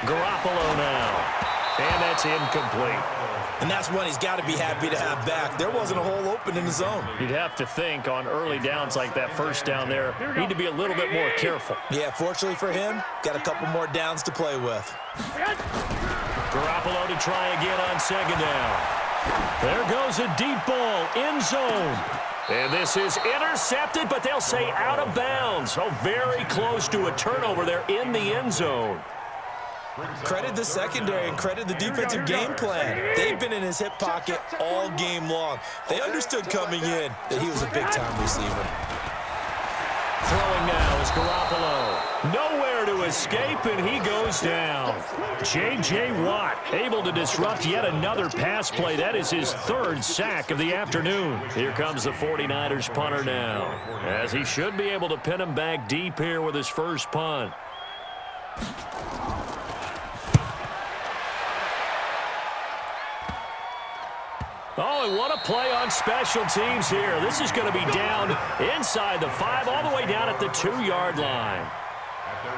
Garoppolo now. And that's incomplete. And that's one he's got to be happy to have back. There wasn't a hole open in the zone. You'd have to think on early downs like that first down there, need to be a little bit more careful. Yeah, fortunately for him, got a couple more downs to play with. Garoppolo to try again on second down. There goes a deep ball, end zone. And this is intercepted, but they'll say out of bounds. Oh, very close to a turnover there in the end zone. Credit the secondary and credit the defensive game plan. They've been in his hip pocket all game long. They understood coming in that he was a big-time receiver. Throwing now is Garoppolo. Nowhere to escape, and he goes down. J.J. Watt able to disrupt yet another pass play. That is his third sack of the afternoon. Here comes the 49ers punter now, as he should be able to pin him back deep here with his first punt. Oh, and what a play on special teams here. This is going to be down inside the 5, all the way down at the 2-yard line.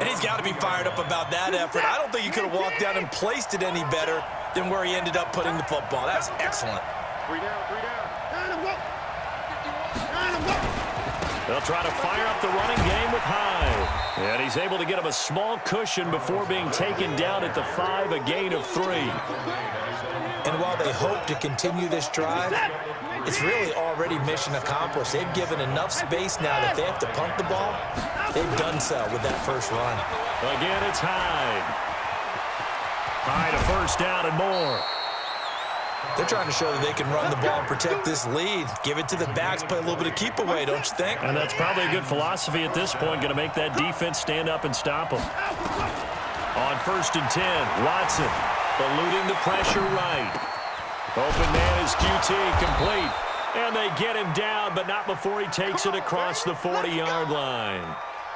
And he's got to be fired up about that effort. I don't think he could have walked down and placed it any better than where he ended up putting the football. That's excellent. 3 down, 3 down. They'll try to fire up the running game with Hyde. And he's able to get him a small cushion before being taken down at the 5, a gain of 3. And while they hope to continue this drive, it's really already mission accomplished. They've given enough space now that they have to punt the ball. They've done so with that first run. Again, it's Hyde. Hyde, a first down and more. They're trying to show that they can run the ball and protect this lead. Give it to the backs, play a little bit of keep away, don't you think? And that's probably a good philosophy at this point, going to make that defense stand up and stop them. On 1st and 10, Watson eluding the pressure right. Open man is QT, complete. And they get him down, but not before he takes it across the 40-yard line.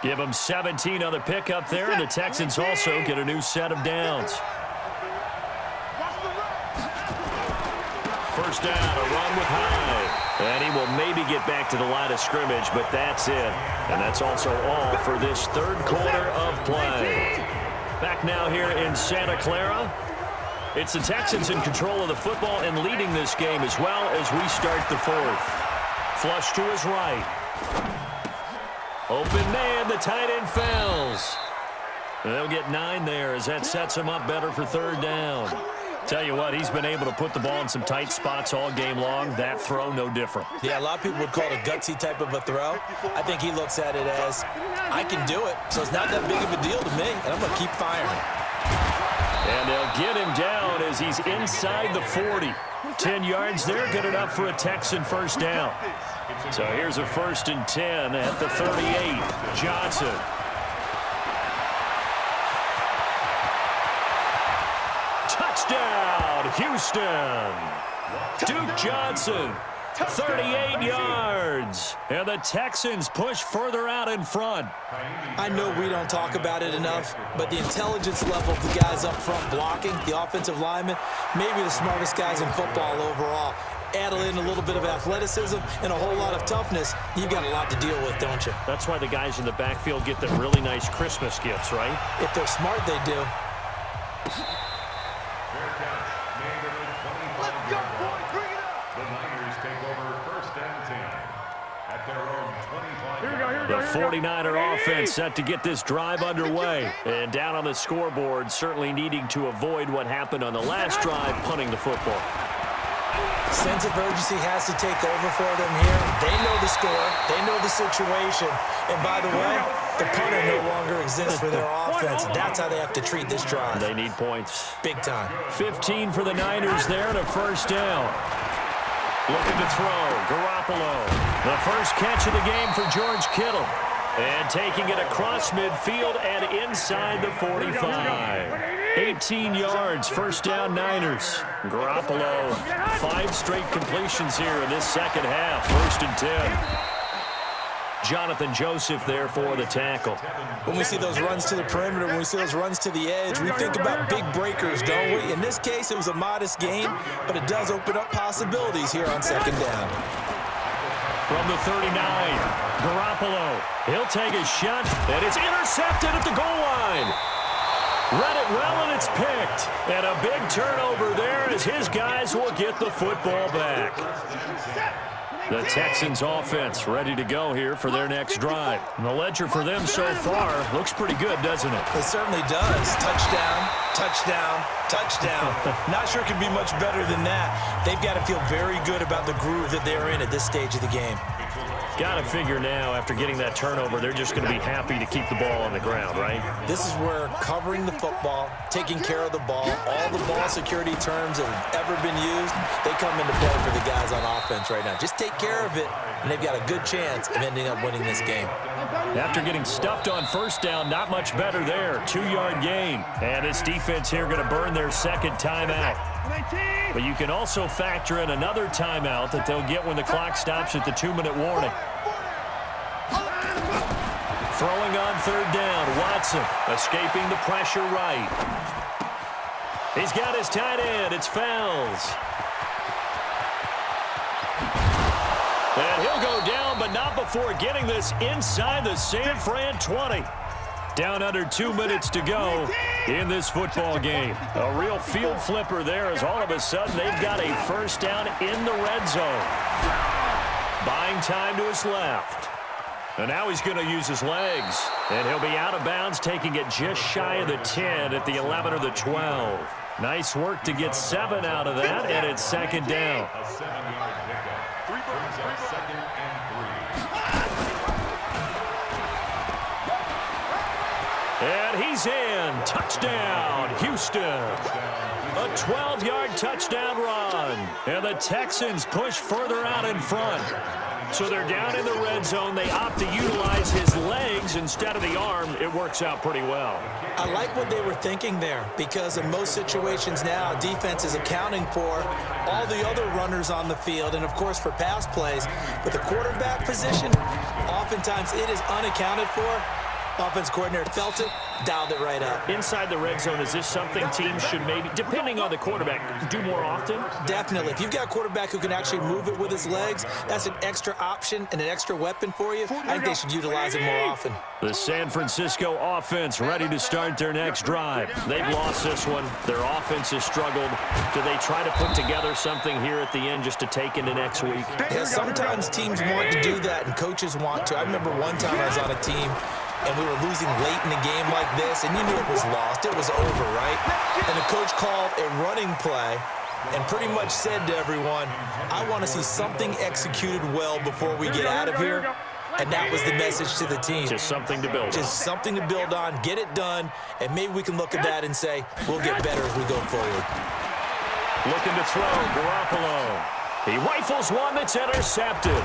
Give him 17 on the pickup there, and the Texans also get a new set of downs. First down, a run with Hyde. And he will maybe get back to the line of scrimmage, but that's it. And that's also all for this third quarter of play. Back now here in Santa Clara. It's the Texans in control of the football and leading this game as well as we start the 4th. Flush to his right. Open man, the tight end fails. They'll get 9 there as that sets him up better for 3rd down. Tell you what, he's been able to put the ball in some tight spots all game long. That throw, no different. Yeah, a lot of people would call it a gutsy type of a throw. I think he looks at it as, I can do it, so it's not that big of a deal to me, and I'm going to keep firing. And they'll get him down as he's inside the 40. 10 yards there, good enough for a Texan first down. So here's a 1st and 10 at the 38. Johnson. Touchdown, Houston. Duke Johnson, 38 yards. And the Texans push further out in front. I know we don't talk about it enough, but the intelligence level of the guys up front blocking, the offensive linemen, maybe the smartest guys in football overall. Add in a little bit of athleticism and a whole lot of toughness, you've got a lot to deal with, don't you? That's why the guys in the backfield get them really nice Christmas gifts, right? If they're smart, they do. The 49er offense set to get this drive underway. And down on the scoreboard, certainly needing to avoid what happened on the last drive, punting the football. Sense of urgency has to take over for them here. They know the score. They know the situation. And by the way, the punter no longer exists for their offense. That's how they have to treat this drive. They need points. Big time. 15 for the Niners there and a first down. Looking to throw, Garoppolo. The first catch of the game for George Kittle. And taking it across midfield and inside the 45. 18 yards, first down Niners. Garoppolo, 5 straight completions here in this second half. 1st and 10. Jonathan Joseph there for the tackle. When we see those runs to the perimeter, when we see those runs to the edge, we think about big breakers, don't we? In this case, it was a modest game, but it does open up possibilities here on second down. From the 39, Garoppolo. He'll take a shot, and it's intercepted at the goal line. Read it well, and it's picked. And a big turnover there as his guys will get the football back. The Texans offense ready to go here for their next drive. And the ledger for them so far looks pretty good, doesn't it? It certainly does. Touchdown, touchdown, touchdown. Not sure it could be much better than that. They've got to feel very good about the groove that they're in at this stage of the game. Got to figure now, after getting that turnover, they're just going to be happy to keep the ball on the ground, right? This is where covering the football, taking care of the ball, all the ball security terms that have ever been used, they come into play for the guys on offense right now. Just take care of it, and they've got a good chance of ending up winning this game. After getting stuffed on first down, not much better there. 2-yard gain. And this defense here going to burn their second timeout. But you can also factor in another timeout that they'll get when the clock stops at the 2-minute warning. Throwing on third down, Watson escaping the pressure right. He's got his tight end. It's Fells. And he'll go down, but not before getting this inside the San Fran 20. Down under 2 minutes to go in this football game. A real field flipper there as all of a sudden they've got a first down in the red zone. Buying time to his left. And now he's going to use his legs. And he'll be out of bounds, taking it just shy of the 10 at the 11 or the 12. Nice work to get 7 out of that, and it's second down. And he's in. Touchdown, Houston. A 12-yard touchdown run. And the Texans push further out in front. So they're down in the red zone. They opt to utilize his legs instead of the arm. It works out pretty well. I like what they were thinking there, because in most situations now, defense is accounting for all the other runners on the field and, of course, for pass plays. But the quarterback position, oftentimes it is unaccounted for. Offense coordinator felt it, dialed it right up. Inside the red zone, is this something teams should maybe, depending on the quarterback, do more often? Definitely. If you've got a quarterback who can actually move it with his legs, that's an extra option and an extra weapon for you. I think they should utilize it more often. The San Francisco offense ready to start their next drive. They've lost this one. Their offense has struggled. Do they try to put together something here at the end just to take into next week? Yeah, sometimes teams want to do that and coaches want to. I remember one time I was on a team and we were losing late in a game like this, and you knew it was lost. It was over, right? And the coach called a running play and pretty much said to everyone, I want to see something executed well before we get out of here. And that was the message to the team. Just something to build on. Just something to build on, get it done, and maybe we can look at that and say, we'll get better as we go forward. Looking to throw, Garoppolo. He rifles one that's intercepted.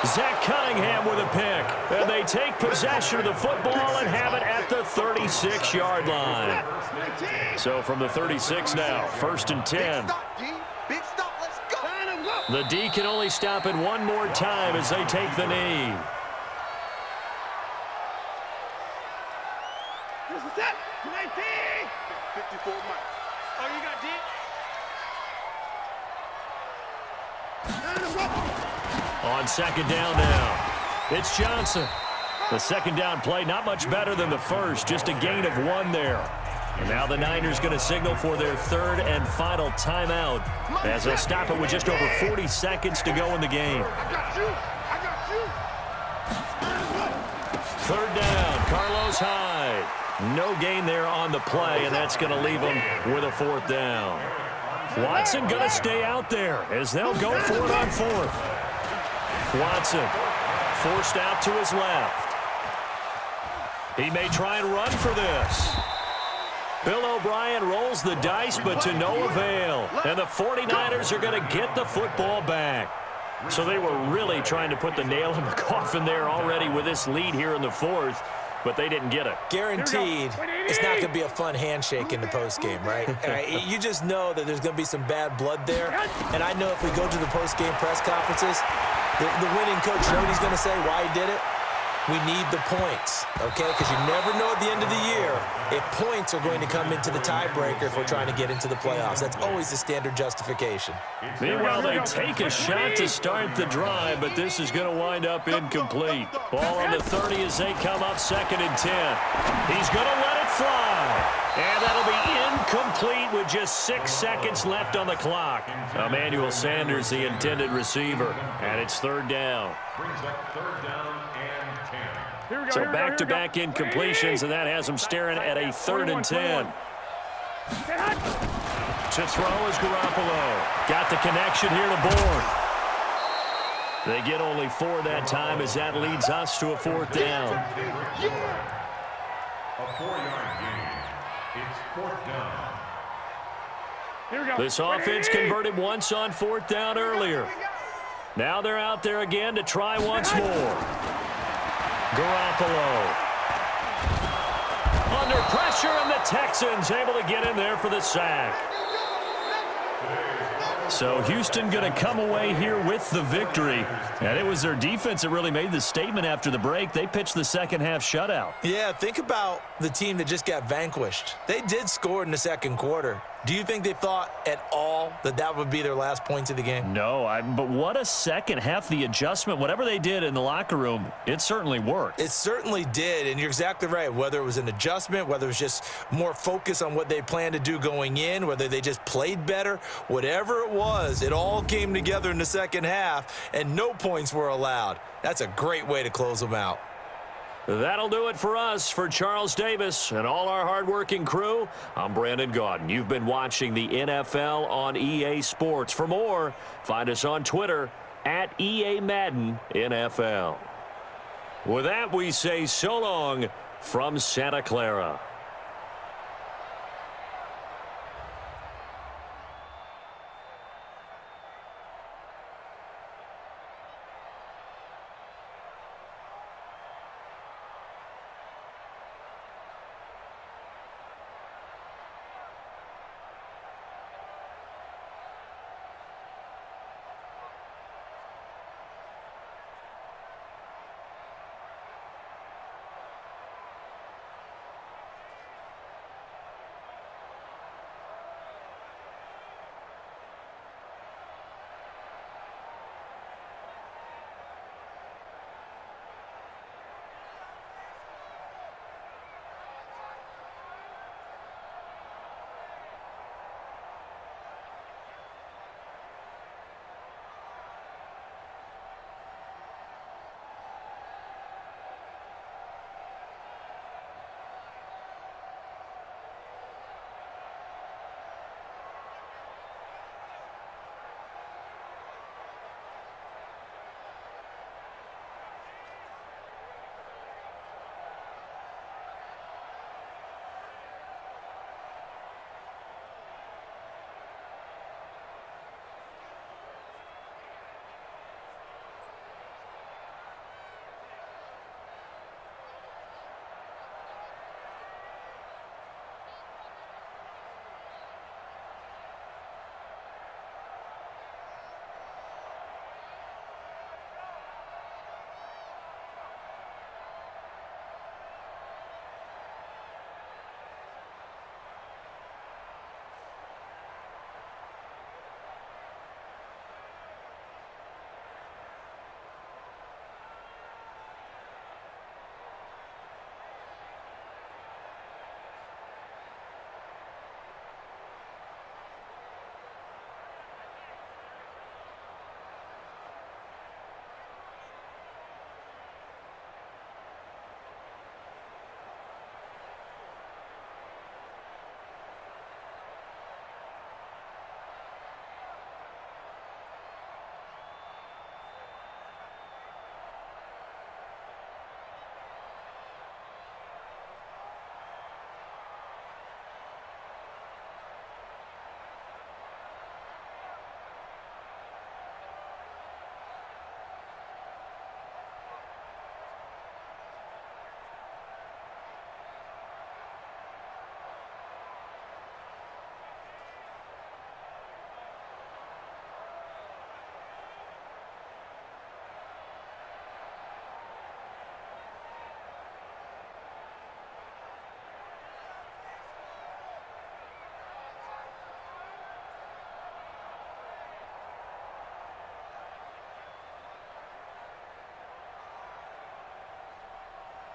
Zach Cunningham with a pick. And they take possession of the football and have it at the 36-yard line. So from the 36 now, 1st and 10. The D can only stop it one more time as they take the knee. This is it. 54 miles. Oh, you got D? On second down now, it's Johnson. The second down play, not much better than the first, just a gain of 1 there. And now the Niners going to signal for their third and final timeout as they'll stop it with just over 40 seconds to go in the game. Third down, Carlos Hyde. No gain there on the play, and that's going to leave them with a 4th down. Watson going to stay out there as they'll go for it on 4th. Watson forced out to his left. He may try and run for this. Bill O'Brien rolls the dice, but to no avail. And the 49ers are going to get the football back. So they were really trying to put the nail in the coffin there already with this lead here in the 4th, but they didn't get it. Guaranteed, it's not going to be a fun handshake in the postgame, right? You just know that there's going to be some bad blood there. And I know if we go to the postgame press conferences, the winning coach, you know what he's going to say, why he did it? We need the points, okay? Because you never know at the end of the year if points are going to come into the tiebreaker if we're trying to get into the playoffs. That's always the standard justification. Meanwhile, they take a shot to start the drive, but this is going to wind up incomplete. Ball on the 30 as they come up 2nd and 10. He's going to let it fly. And that'll be incomplete with just 6 seconds left on the clock. Emmanuel Sanders, the intended receiver, and it's third down. Brings up third down and 10. So back-to-back incompletions, and that has them staring at a 3rd and 10. To throw is Garoppolo. Got the connection here to Bourne. They get only 4 that time as that leads us to a 4th down. A 4-yard gain. It's 4th down. Here we go. This offense converted once on 4th down earlier. Now they're out there again to try once more. Garoppolo. Under pressure, and the Texans able to get in there for the sack. So Houston going to come away here with the victory. And it was their defense that really made the statement after the break. They pitched the second-half shutout. Yeah, think about the team that just got vanquished. They did score in the second quarter. Do you think they thought at all that that would be their last points of the game? No, but what a second half. The adjustment, whatever they did in the locker room, it certainly worked. It certainly did, and you're exactly right. Whether it was an adjustment, whether it was just more focus on what they planned to do going in, whether they just played better, whatever it was, it all came together in the second half, and no points were allowed. That's a great way to close them out. That'll do it for us. For Charles Davis and all our hardworking crew, I'm Brandon Gaudin. You've been watching the NFL on EA Sports. For more, find us on Twitter at EA Madden NFL. With that, we say so long from Santa Clara.